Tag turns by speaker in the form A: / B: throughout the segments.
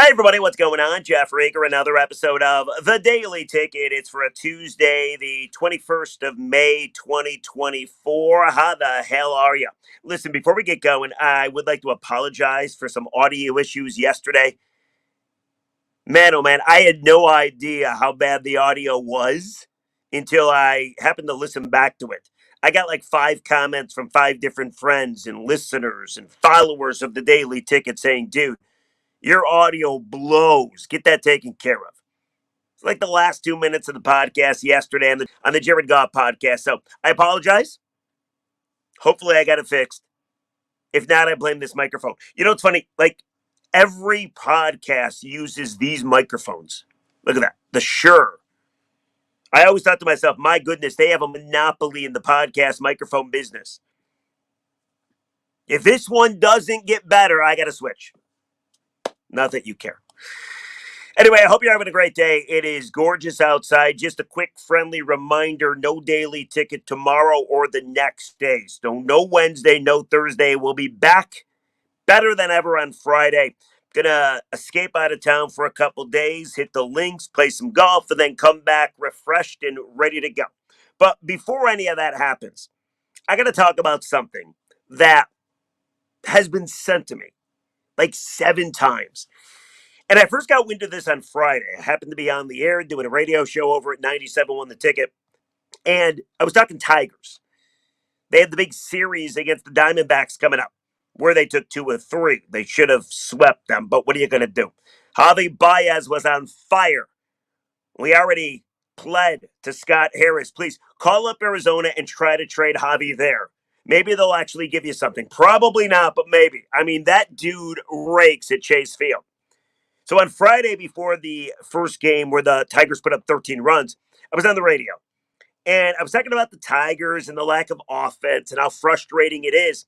A: Hi, everybody. What's going on? Jeff Raker, another episode of The Daily Ticket. It's for a Tuesday, the 21st of May, 2024. How the hell are you? Listen, before we get going, I would like to apologize for some audio issues yesterday. Man, oh man, I had no idea how bad the audio was until I happened to listen back to it. I got like 5 comments from 5 different friends and listeners and followers of The Daily Ticket saying, dude, your audio blows. Get that taken care of. It's like the last 2 minutes of the podcast yesterday on the Jared Goff podcast. So I apologize. Hopefully I got it fixed. If not, I blame this microphone. You know, it's funny. Like every podcast uses these microphones. Look at that. The Shure. I always thought to myself, my goodness, they have a monopoly in the podcast microphone business. If this one doesn't get better, I got to switch. Not that you care. Anyway, I hope you're having a great day. It is gorgeous outside. Just a quick friendly reminder, no daily ticket tomorrow or the next day. So no Wednesday, no Thursday. We'll be back better than ever on Friday. Gonna escape out of town for a couple days, hit the links, play some golf, and then come back refreshed and ready to go. But before any of that happens, I gotta talk about something that has been sent to me like 7 times. And I first got wind of this on Friday. I happened to be on the air doing a radio show over at 97.1 The Ticket. And I was talking Tigers. They had the big series against the Diamondbacks coming up where they took 2 of 3. They should have swept them, but what are you going to do? Javi Baez was on fire. We already pled to Scott Harris. Please call up Arizona and try to trade Javi there. Maybe they'll actually give you something. Probably not, but maybe. I mean, that dude rakes at Chase Field. So on Friday before the first game where the Tigers put up 13 runs, I was on the radio. And I was talking about the Tigers and the lack of offense and how frustrating it is.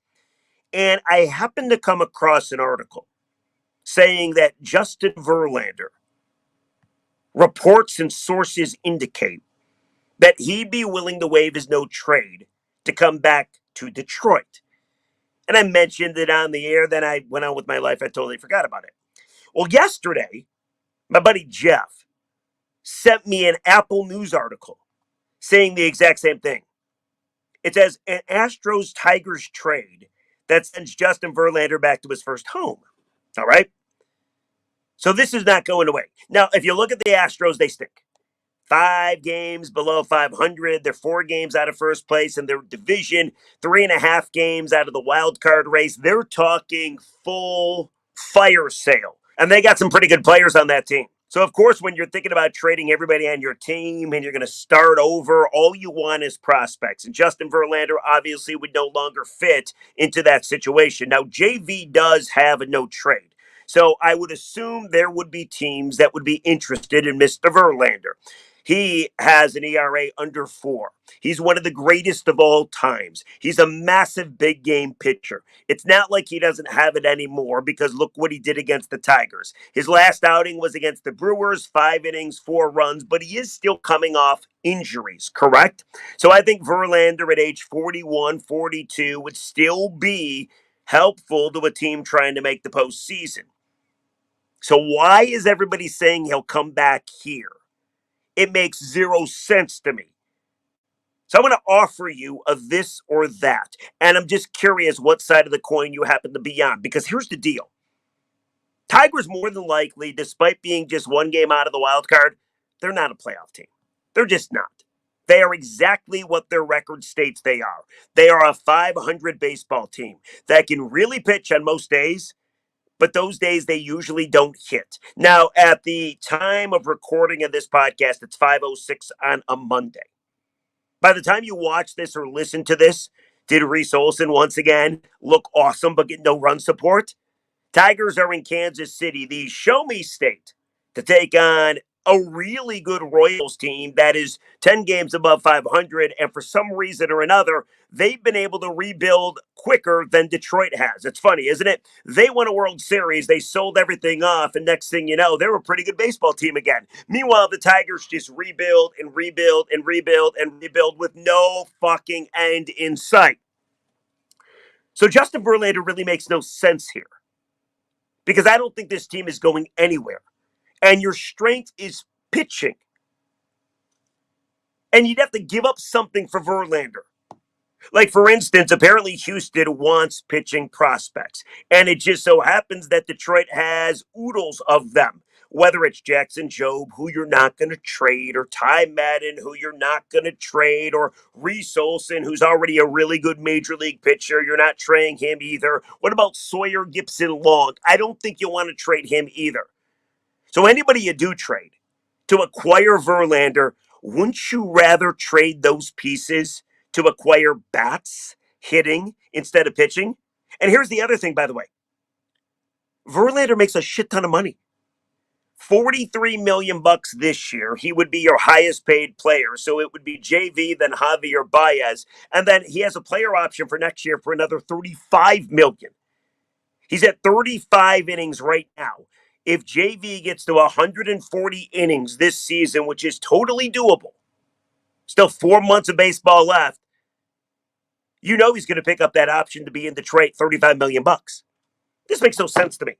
A: And I happened to come across an article saying that Justin Verlander reports and sources indicate that he'd be willing to waive his no trade to come back to Detroit. And I mentioned it on the air. Then I went on with my life. I totally forgot about it. Well, yesterday, my buddy Jeff sent me an Apple News article saying the exact same thing. It says an Astros Tigers trade that sends Justin Verlander back to his first home. All right. So this is not going away. Now, if you look at the Astros, they stink. 5 games below 500. They're 4 games out of first place in their division, 3.5 games out of the wild card race. They're talking full fire sale. And they got some pretty good players on that team. So, of course, when you're thinking about trading everybody on your team and you're going to start over, all you want is prospects. And Justin Verlander obviously would no longer fit into that situation. Now, JV does have a no trade. So I would assume there would be teams that would be interested in Mr. Verlander. He has an ERA under 4. He's one of the greatest of all times. He's a massive big game pitcher. It's not like he doesn't have it anymore because look what he did against the Tigers. His last outing was against the Brewers, 5 innings, 4 runs, but he is still coming off injuries, correct? So I think Verlander at age 41, 42 would still be helpful to a team trying to make the postseason. So why is everybody saying he'll come back here? It makes 0 sense to me. So I'm going to offer you a this or that. And I'm just curious what side of the coin you happen to be on. Because here's the deal. Tigers more than likely, despite being just 1 game out of the wild card, they're not a playoff team. They're just not. They are exactly what their record states they are. They are a 500 baseball team that can really pitch on most days, but those days they usually don't hit. Now, at the time of recording of this podcast, it's 5:06 on a Monday. By the time you watch this or listen to this, did Reese Olson once again look awesome but get no run support? Tigers are in Kansas City, the show me state, to take on a really good Royals team that is 10 games above 500. And for some reason or another, they've been able to rebuild quicker than Detroit has. It's funny, isn't it? They won a World Series. They sold everything off. And next thing you know, they're a pretty good baseball team again. Meanwhile, the Tigers just rebuild and rebuild and rebuild and rebuild with no fucking end in sight. So Justin Verlander really makes no sense here. because I don't think this team is going anywhere. And your strength is pitching. And you'd have to give up something for Verlander. Like, for instance, apparently Houston wants pitching prospects. And it just so happens that Detroit has oodles of them. Whether it's Jackson Jobe, who you're not going to trade, or Ty Madden, who you're not going to trade, or Reese Olson, who's already a really good major league pitcher. You're not trading him either. What about Sawyer Gipson Long? I don't think you want to trade him either. So anybody you do trade to acquire Verlander, wouldn't you rather trade those pieces to acquire bats, hitting, instead of pitching? And here's the other thing, by the way. Verlander makes a shit ton of money. 43 million bucks this year. He would be your highest paid player. So it would be JV, then Javier Baez. And then he has a player option for next year for another 35 million. He's at 35 innings right now. If JV gets to 140 innings this season, which is totally doable, still 4 months of baseball left, you know he's going to pick up that option to be in Detroit, 35 million bucks. This makes no sense to me.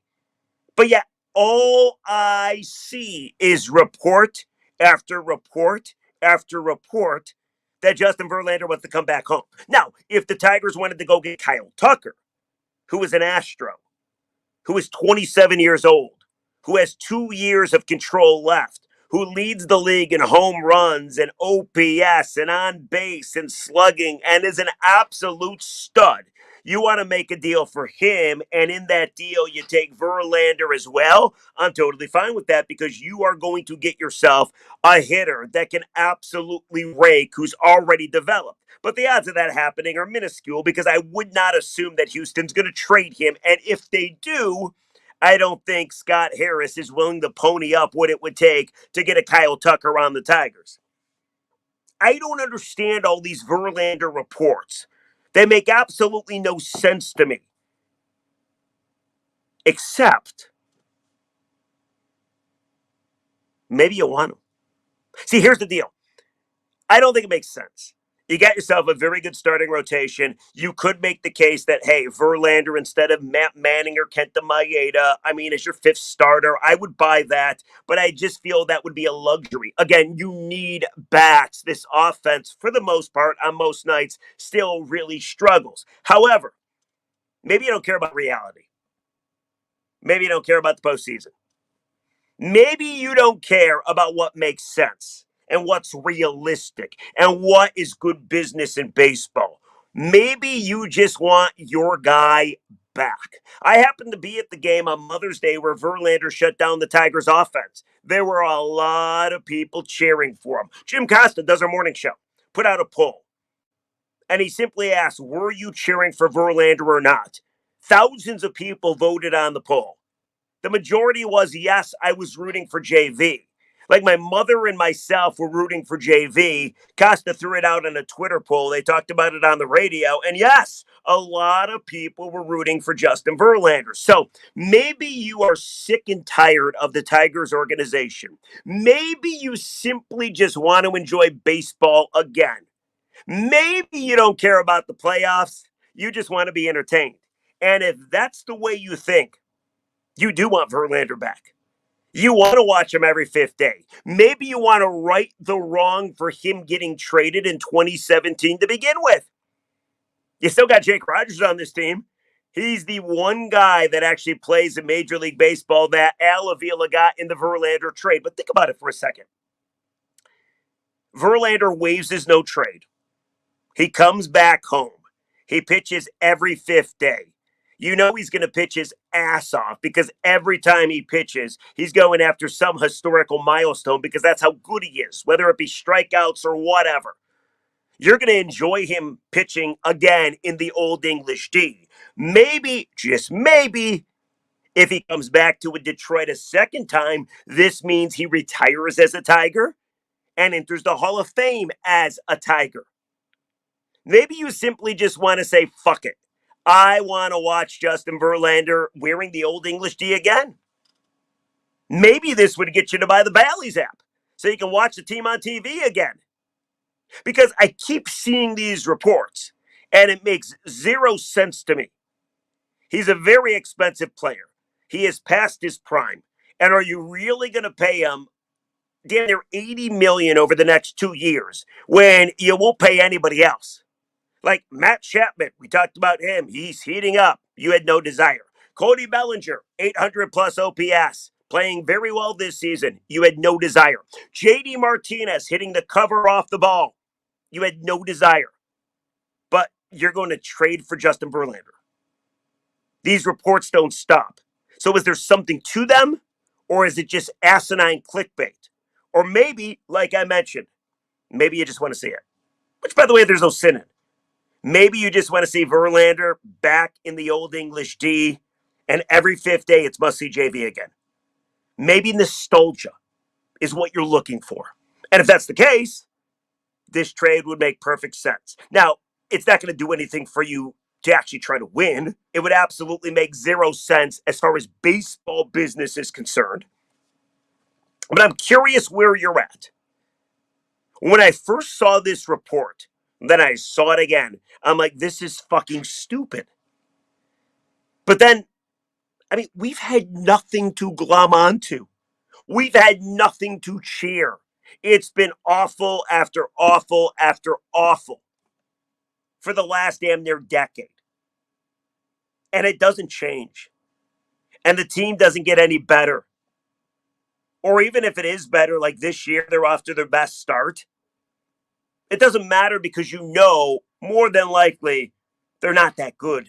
A: But yeah, all I see is report after report after report that Justin Verlander wants to come back home. Now, if the Tigers wanted to go get Kyle Tucker, who is an Astro, who is 27 years old, who has 2 years of control left, who leads the league in home runs and OPS and on base and slugging and is an absolute stud. You want to make a deal for him, and in that deal, you take Verlander as well. I'm totally fine with that because you are going to get yourself a hitter that can absolutely rake who's already developed. But the odds of that happening are minuscule because I would not assume that Houston's going to trade him. And if they do, I don't think Scott Harris is willing to pony up what it would take to get a Kyle Tucker on the Tigers. I don't understand all these Verlander reports. They make absolutely no sense to me. Except, maybe you want them. See, here's the deal. I don't think it makes sense. You got yourself a very good starting rotation. You could make the case that, hey, Verlander instead of Matt Manning or Kenta Maeda, I mean, as your fifth starter, I would buy that, but I just feel that would be a luxury. Again, you need bats. This offense, for the most part, on most nights, still really struggles. However, maybe you don't care about reality. Maybe you don't care about the postseason. Maybe you don't care about what makes sense and what's realistic and what is good business in baseball. Maybe you just want your guy back. I happened to be at the game on Mother's Day where Verlander shut down the Tigers' offense. There were a lot of people cheering for him. Jim Costa does our morning show, put out a poll, and he simply asked, were you cheering for Verlander or not? Thousands of people voted on the poll. The majority was, yes, I was rooting for JV. Like my mother and myself were rooting for JV. Costa threw it out on a Twitter poll. They talked about it on the radio. And yes, a lot of people were rooting for Justin Verlander. So maybe you are sick and tired of the Tigers organization. Maybe you simply just want to enjoy baseball again. Maybe you don't care about the playoffs. You just want to be entertained. And if that's the way you think, you do want Verlander back. You want to watch him every fifth day. Maybe you want to right the wrong for him getting traded in 2017 to begin with. You still got Jake Rogers on this team. He's the one guy that actually plays in Major League Baseball that Al Avila got in the Verlander trade. But think about it for a second. Verlander waives his no trade. He comes back home. He pitches every fifth day. You know he's going to pitch his ass off because every time he pitches, he's going after some historical milestone because that's how good he is, whether it be strikeouts or whatever. You're going to enjoy him pitching again in the Old English D. Maybe, just maybe, if he comes back to a Detroit a second time, this means he retires as a Tiger and enters the Hall of Fame as a Tiger. Maybe you simply just want to say, fuck it. I want to watch Justin Verlander wearing the Old English D again. Maybe this would get you to buy the Bally's app so you can watch the team on TV again. Because I keep seeing these reports and it makes zero sense to me. He's a very expensive player. He is past his prime. And are you really going to pay him damn near $80 million over the next 2 years when you won't pay anybody else? Like Matt Chapman, we talked about him. He's heating up. You had no desire. Cody Bellinger, 800 plus OPS, playing very well this season. You had no desire. JD Martinez hitting the cover off the ball. You had no desire. But you're going to trade for Justin Verlander. These reports don't stop. So is there something to them? Or is it just asinine clickbait? Or maybe, like I mentioned, maybe you just want to see it. Which, by the way, there's no sin in. Maybe you just want to see Verlander back in the old English D, and every fifth day it's must-see JV again. Maybe nostalgia is what you're looking for. And if that's the case, this trade would make perfect sense. Now, it's not going to do anything for you to actually try to win. It would absolutely make zero sense as far as baseball business is concerned. But I'm curious where you're at. When I first saw this report, then I saw it again. I'm like, this is fucking stupid. But then, I mean, we've had nothing to glom onto. We've had nothing to cheer. It's been awful after awful after awful for the last damn near decade. And it doesn't change. And the team doesn't get any better. Or even if it is better, like this year, they're off to their best start. It doesn't matter because you know more than likely they're not that good.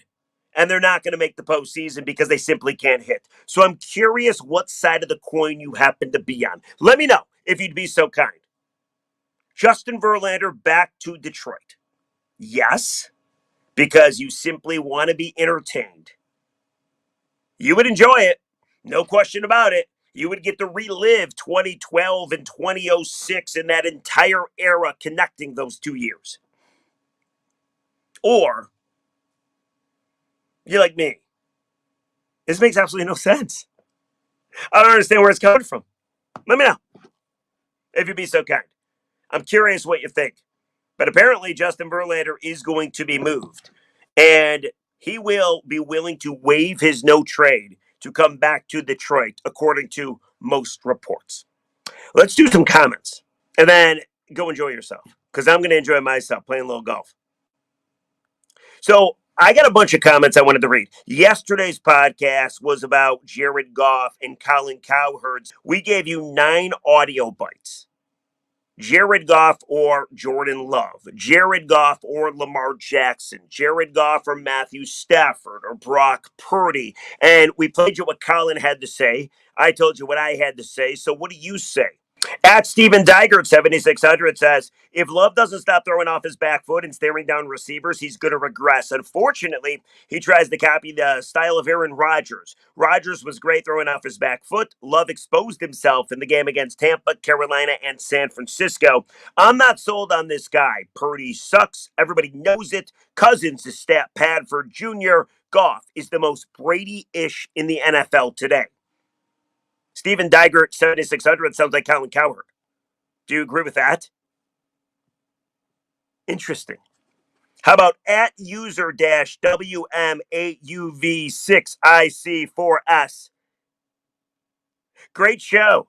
A: And they're not going to make the postseason because they simply can't hit. So I'm curious what side of the coin you happen to be on. Let me know if you'd be so kind. Justin Verlander back to Detroit. Yes, because you simply want to be entertained. You would enjoy it. No question about it. You would get to relive 2012 and 2006 and that entire era connecting those 2 years. Or you're like me. This makes absolutely no sense. I don't understand where it's coming from. Let me know if you'd be so kind. I'm curious what you think. But apparently, Justin Verlander is going to be moved. And he will be willing to waive his no trade to come back to Detroit, according to most reports. Let's do some comments and then go enjoy yourself because I'm going to enjoy myself playing a little golf. So I got a bunch of comments I wanted to read. Yesterday's podcast was about Jared Goff and Colin Cowherd. We gave you 9 audio bites. Jared Goff or Jordan Love, Jared Goff or Lamar Jackson, Jared Goff or Matthew Stafford or Brock Purdy. And we played you what Colin had to say. I told you what I had to say. So what do you say? At Steven Digert 7600 says, if Love doesn't stop throwing off his back foot and staring down receivers, he's going to regress. Unfortunately, he tries to copy the style of Aaron Rodgers. Rodgers was great throwing off his back foot. Love exposed himself in the game against Tampa, Carolina, and San Francisco. I'm not sold on this guy. Purdy sucks. Everybody knows it. Cousins is stat pad for Junior. Goff is the most Brady-ish in the NFL today. Steven Digert, 7600, sounds like Colin Cowherd. Do you agree with that? Interesting. How about at user WMAUV6IC4S? Great show,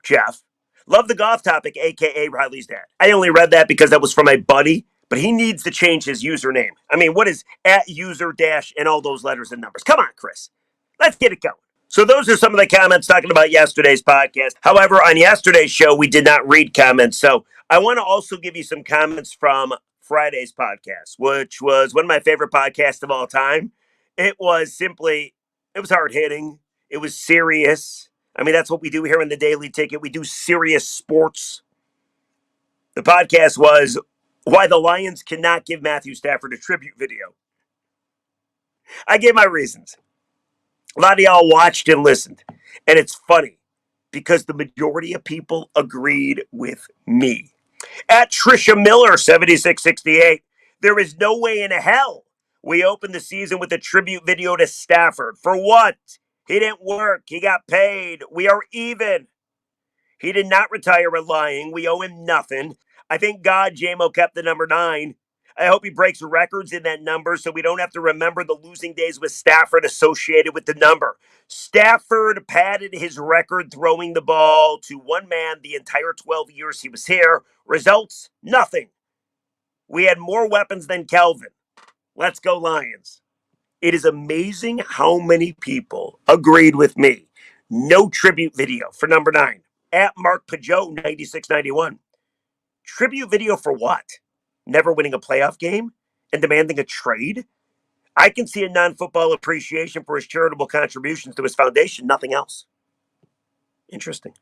A: Jeff. Love the golf topic, a.k.a. Riley's dad. I only read that because that was from my buddy, but he needs to change his username. I mean, what is at user dash and all those letters and numbers? Come on, Chris. Let's get it going. So those are some of the comments talking about yesterday's podcast. However, on yesterday's show, we did not read comments. So I want to also give you some comments from Friday's podcast, which was one of my favorite podcasts of all time. It was hard hitting. It was serious. I mean, that's what we do here in the Daily Ticket. We do serious sports. The podcast was why the Lions cannot give Matthew Stafford a tribute video. I gave my reasons. A lot of y'all watched and listened. And it's funny because the majority of people agreed with me. At Trisha Miller, 7668, there is no way in hell we opened the season with a tribute video to Stafford. For what? He didn't work. He got paid. We are even. He did not retire a lying. We owe him nothing. I thank God JMO kept the number 9. I hope he breaks records in that number so we don't have to remember the losing days with Stafford associated with the number. Stafford padded his record throwing the ball to one man the entire 12 years he was here. Results? Nothing. We had more weapons than Kelvin. Let's go Lions. It is amazing how many people agreed with me. No tribute video for number 9. At Mark Pajot 9691. Tribute video for what? Never winning a playoff game and demanding a trade? I can see a non-football appreciation for his charitable contributions to his foundation, nothing else. Interesting.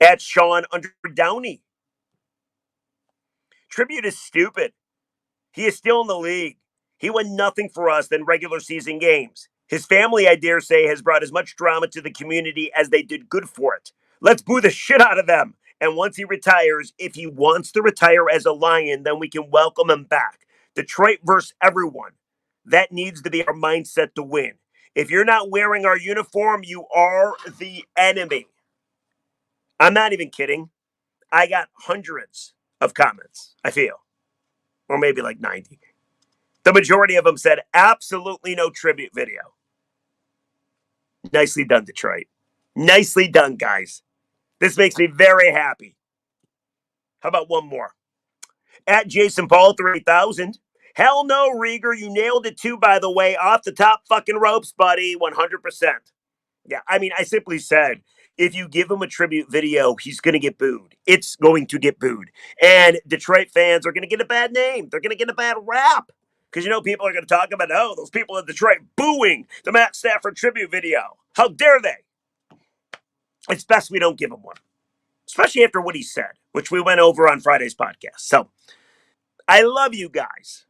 A: At Sean under Downey. Tribute is stupid. He is still in the league. He won nothing for us than regular season games. His family, I dare say, has brought as much drama to the community as they did good for it. Let's boo the shit out of them. And once he retires, if he wants to retire as a Lion, then we can welcome him back. Detroit versus everyone. That needs to be our mindset to win. If you're not wearing our uniform, you are the enemy. I'm not even kidding. I got hundreds of comments, I feel. Or maybe like 90. The majority of them said absolutely no tribute video. Nicely done, Detroit. Nicely done, guys. This makes me very happy. How about one more? At Jason Paul 3000. Hell no, Rieger. You nailed it too, by the way. Off the top fucking ropes, buddy. 100%. Yeah, I mean, I simply said, if you give him a tribute video, he's going to get booed. It's going to get booed. And Detroit fans are going to get a bad name. They're going to get a bad rap. Because, people are going to talk about, oh, those people in Detroit booing the Matt Stafford tribute video. How dare they? It's best we don't give him one. Especially after what he said, which we went over on Friday's podcast. So, I love you guys.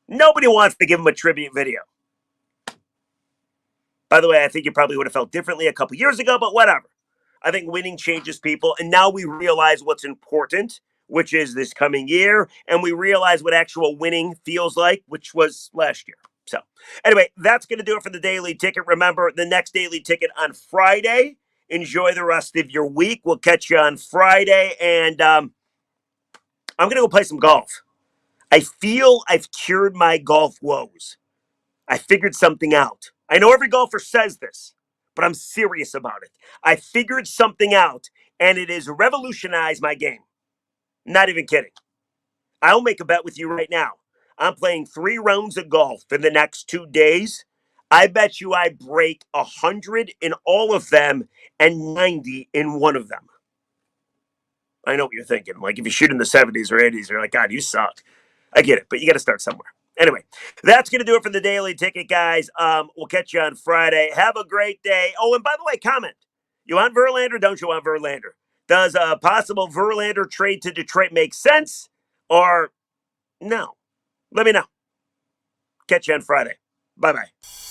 A: Nobody wants to give him a tribute video. By the way, I think you probably would have felt differently a couple years ago, but whatever. I think winning changes people, and now we realize what's important, which is this coming year, and we realize what actual winning feels like, which was last year. So, anyway, that's going to do it for the Daily Ticket. Remember, the next Daily Ticket on Friday. Enjoy the rest of your week. We'll catch you on Friday, and I'm going to go play some golf. I feel I've cured my golf woes. I figured something out. I know every golfer says this, but I'm serious about it. I figured something out, and it has revolutionized my game. Not even kidding. I'll make a bet with you right now. I'm playing 3 rounds of golf in the next 2 days. I bet you I break 100 in all of them and 90 in one of them. I know what you're thinking. Like, if you shoot in the 70s or 80s, you're like, God, you suck. I get it, but you got to start somewhere. Anyway, that's going to do it for the Daily Ticket, guys. We'll catch you on Friday. Have a great day. Oh, and by the way, comment. You want Verlander? Don't you want Verlander? Does a possible Verlander trade to Detroit make sense? Or no? Let me know. Catch you on Friday. Bye-bye.